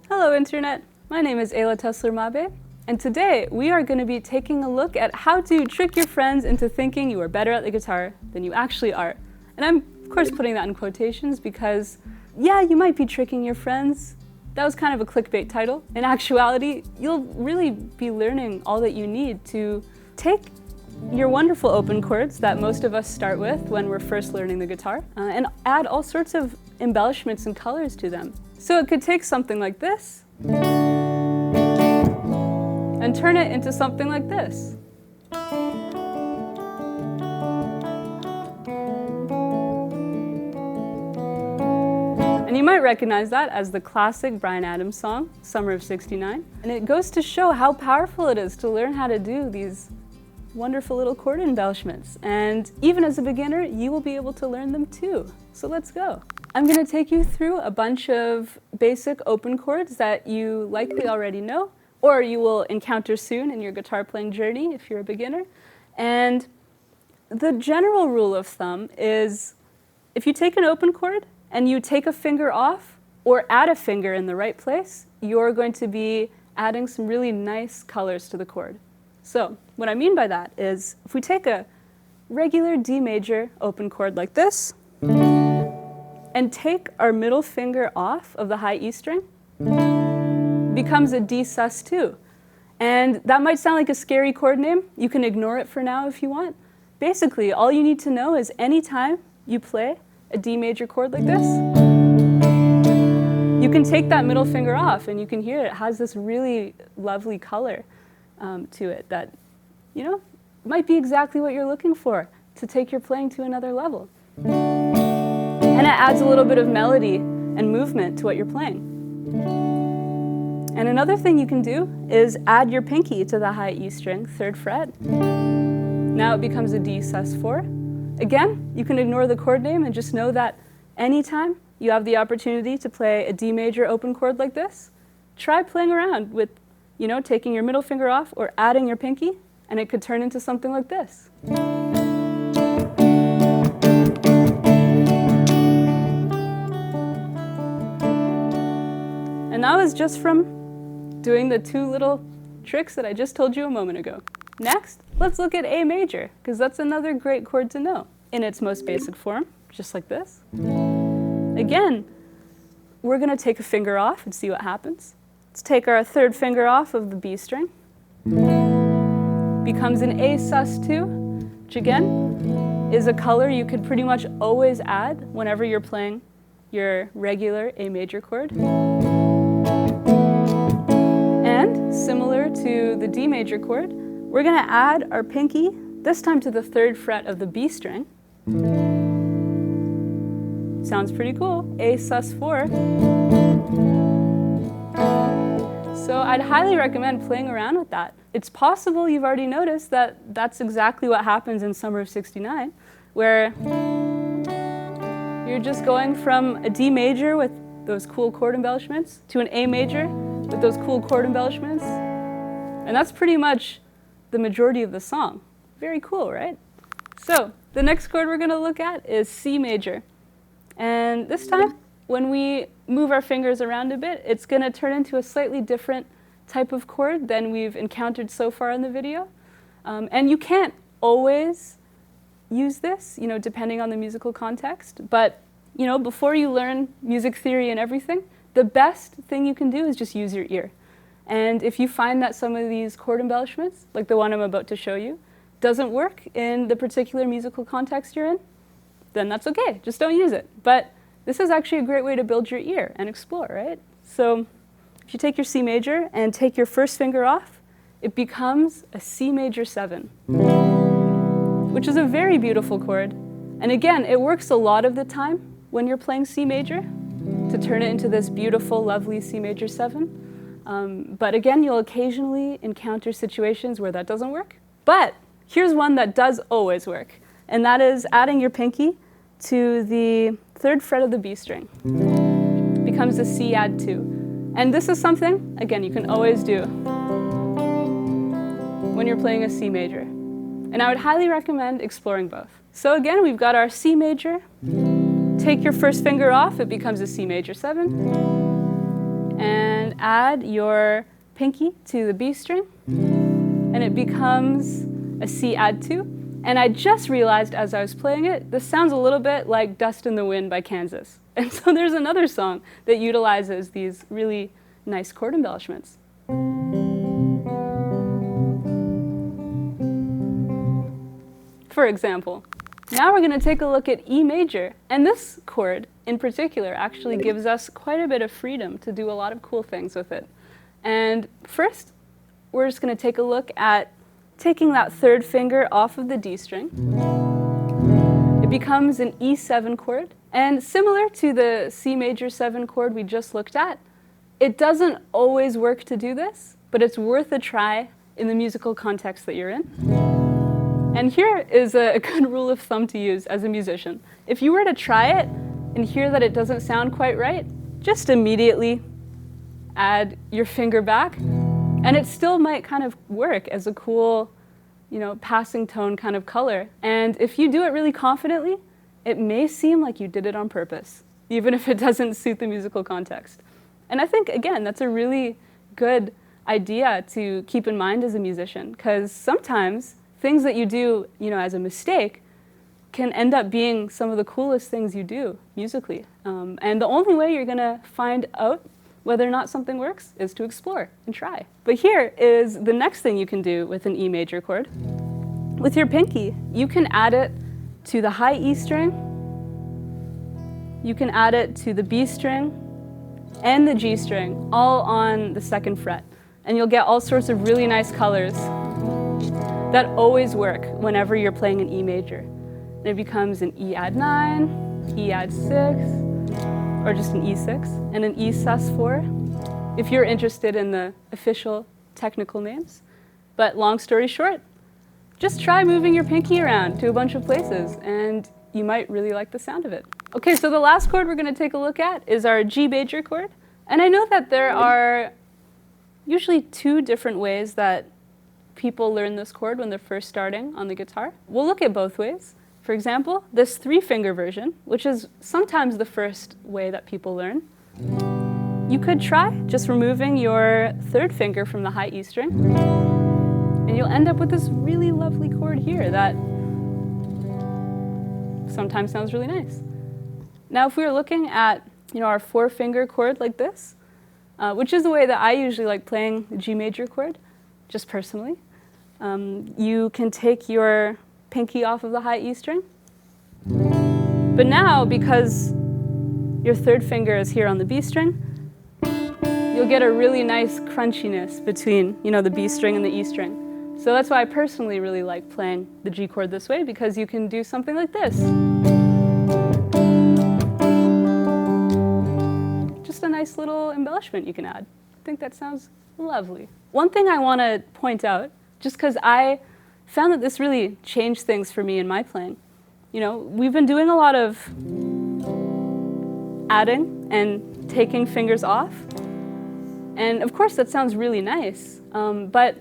Hello Internet, my name is Ayla Mabe, and today we are going to be taking a look at how to trick your friends into thinking you are better at the guitar than you actually are. And I'm of course putting that in quotations because, yeah, you might be tricking your friends. That was kind of a clickbait title. In actuality, you'll really be learning all that you need to take your wonderful open chords that most of us start with when we're first learning the guitar and add all sorts of embellishments and colors to them. So it could take something like this and turn it into something like this. And you might recognize that as the classic Bryan Adams song, Summer of '69. And it goes to show how powerful it is to learn how to do these wonderful little chord embellishments. And even as a beginner, you will be able to learn them too. So let's go. I'm going to take you through a bunch of basic open chords that you likely already know, or you will encounter soon in your guitar playing journey if you're a beginner. And the general rule of thumb is if you take an open chord and you take a finger off or add a finger in the right place, you're going to be adding some really nice colors to the chord. So what I mean by that is if we take a regular D major open chord like this and take our middle finger off of the high E string, becomes a D sus2. And that might sound like a scary chord name. You can ignore it for now if you want. Basically, all you need to know is anytime you play a D major chord like this, you can take that middle finger off and you can hear it has this really lovely color to it that, you know, might be exactly what you're looking for to take your playing to another level. And it adds a little bit of melody and movement to what you're playing. And another thing you can do is add your pinky to the high E string, 3rd fret. Now it becomes a D sus4. Again, you can ignore the chord name and just know that anytime you have the opportunity to play a D major open chord like this, try playing around with, you know, taking your middle finger off or adding your pinky, and it could turn into something like this. And that was just from doing the 2 little tricks that I just told you a moment ago. Next, let's look at A major, because that's another great chord to know. In its most basic form, just like this. Again, we're going to take a finger off and see what happens. Let's take our 3rd finger off of the B string. Becomes an A sus2, which again is a color you could pretty much always add whenever you're playing your regular A major chord. And similar to the D major chord, we're going to add our pinky, this time to the 3rd fret of the B string. Sounds pretty cool, A sus4. So I'd highly recommend playing around with that. It's possible you've already noticed that that's exactly what happens in Summer of '69, where you're just going from a D major with those cool chord embellishments to an A major with those cool chord embellishments. And that's pretty much the majority of the song. Very cool, right? So the next chord we're going to look at is C major. And this time, when we move our fingers around a bit, it's going to turn into a slightly different type of chord than we've encountered so far in the video. And you can't always use this, you know, depending on the musical context. But, you know, before you learn music theory and everything, the best thing you can do is just use your ear. And if you find that some of these chord embellishments, like the one I'm about to show you, doesn't work in the particular musical context you're in, then that's okay, just don't use it. But this is actually a great way to build your ear and explore, right? So if you take your C major and take your 1st finger off, it becomes a C major 7, which is a very beautiful chord. And again, it works a lot of the time when you're playing C major to turn it into this beautiful, lovely C major 7. But again, you'll occasionally encounter situations where that doesn't work. But here's one that does always work, and that is adding your pinky to the 3rd fret of the B string. It becomes a C add 2. And this is something, again, you can always do when you're playing a C major. And I would highly recommend exploring both. So again, we've got our C major. Take your first finger off, it becomes a C major 7. And add your pinky to the B string, and it becomes a C add 2. And I just realized as I was playing it, this sounds a little bit like Dust in the Wind by Kansas. And so there's another song that utilizes these really nice chord embellishments. For example, now we're going to take a look at E major. And this chord in particular actually gives us quite a bit of freedom to do a lot of cool things with it. And first, we're just going to take a look at taking that 3rd finger off of the D string. It becomes an E7 chord. And similar to the C major 7 chord we just looked at, it doesn't always work to do this, but it's worth a try in the musical context that you're in. And here is a good rule of thumb to use as a musician. If you were to try it and hear that it doesn't sound quite right, just immediately add your finger back, and it still might kind of work as a cool, passing tone kind of color. And if you do it really confidently, it may seem like you did it on purpose, even if it doesn't suit the musical context. And I think, again, that's a really good idea to keep in mind as a musician, because sometimes things that you do, as a mistake can end up being some of the coolest things you do musically. And the only way you're going to find out whether or not something works is to explore and try. But here is the next thing you can do with an E major chord. With your pinky, you can add it to the high E string, you can add it to the B string and the G string, all on the 2nd fret. And you'll get all sorts of really nice colors that always work whenever you're playing an E major. And it becomes an E add 9, E add 6, or just an E6, and an E sus4, if you're interested in the official technical names. But long story short, just try moving your pinky around to a bunch of places, and you might really like the sound of it. Okay, so the last chord we're going to take a look at is our G major chord. And I know that there are usually 2 different ways that people learn this chord when they're first starting on the guitar. We'll look at both ways. For example, this 3-finger version, which is sometimes the first way that people learn. You could try just removing your 3rd finger from the high E string, and you'll end up with this really lovely chord here that sometimes sounds really nice. Now, if we were looking at our 4-finger chord like this, which is the way that I usually like playing the G major chord, just personally, you can take your pinky off of the high E string. But now, because your 3rd finger is here on the B string, you'll get a really nice crunchiness between, the B string and the E string. So that's why I personally really like playing the G chord this way, because you can do something like this. Just a nice little embellishment you can add. I think that sounds lovely. One thing I want to point out, just because I found that this really changed things for me in my playing. We've been doing a lot of adding and taking fingers off. And of course, that sounds really nice. But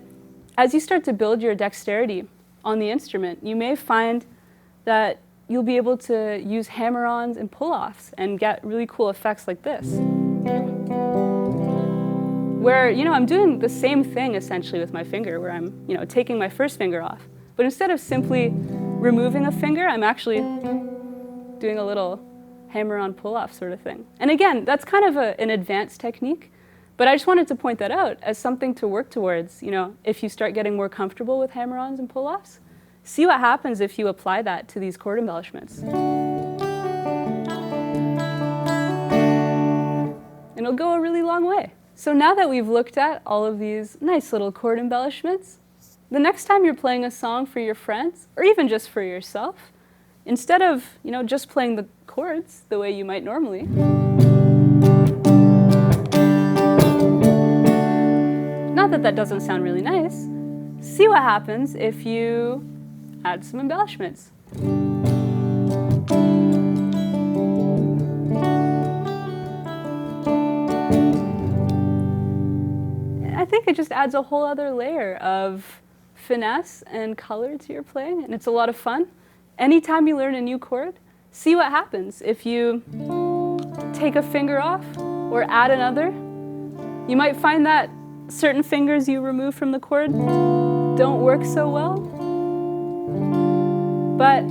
as you start to build your dexterity on the instrument, you may find that you'll be able to use hammer-ons and pull-offs and get really cool effects like this. Where, I'm doing the same thing essentially with my finger, where I'm, taking my 1st finger off. But instead of simply removing a finger, I'm actually doing a little hammer-on pull-off sort of thing. And again, that's kind of an advanced technique, but I just wanted to point that out as something to work towards. If you start getting more comfortable with hammer-ons and pull-offs, see what happens if you apply that to these chord embellishments. And it'll go a really long way. So now that we've looked at all of these nice little chord embellishments, the next time you're playing a song for your friends, or even just for yourself, instead of, just playing the chords the way you might normally, not that that doesn't sound really nice, see what happens if you add some embellishments. think it just adds a whole other layer of finesse and color to your playing, and it's a lot of fun. Anytime you learn a new chord, see what happens. If you take a finger off or add another, you might find that certain fingers you remove from the chord don't work so well. But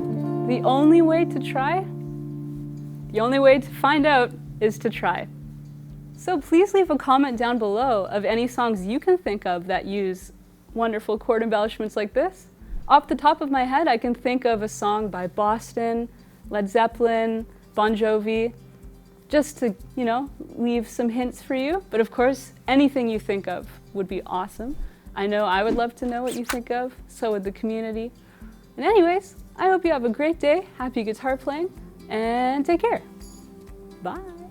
the only way to try, the only way to find out is to try. So please leave a comment down below of any songs you can think of that use wonderful chord embellishments like this. Off the top of my head, I can think of a song by Boston, Led Zeppelin, Bon Jovi, just to, leave some hints for you. But of course, anything you think of would be awesome. I know I would love to know what you think of, so would the community. And anyways, I hope you have a great day, happy guitar playing, and take care. Bye.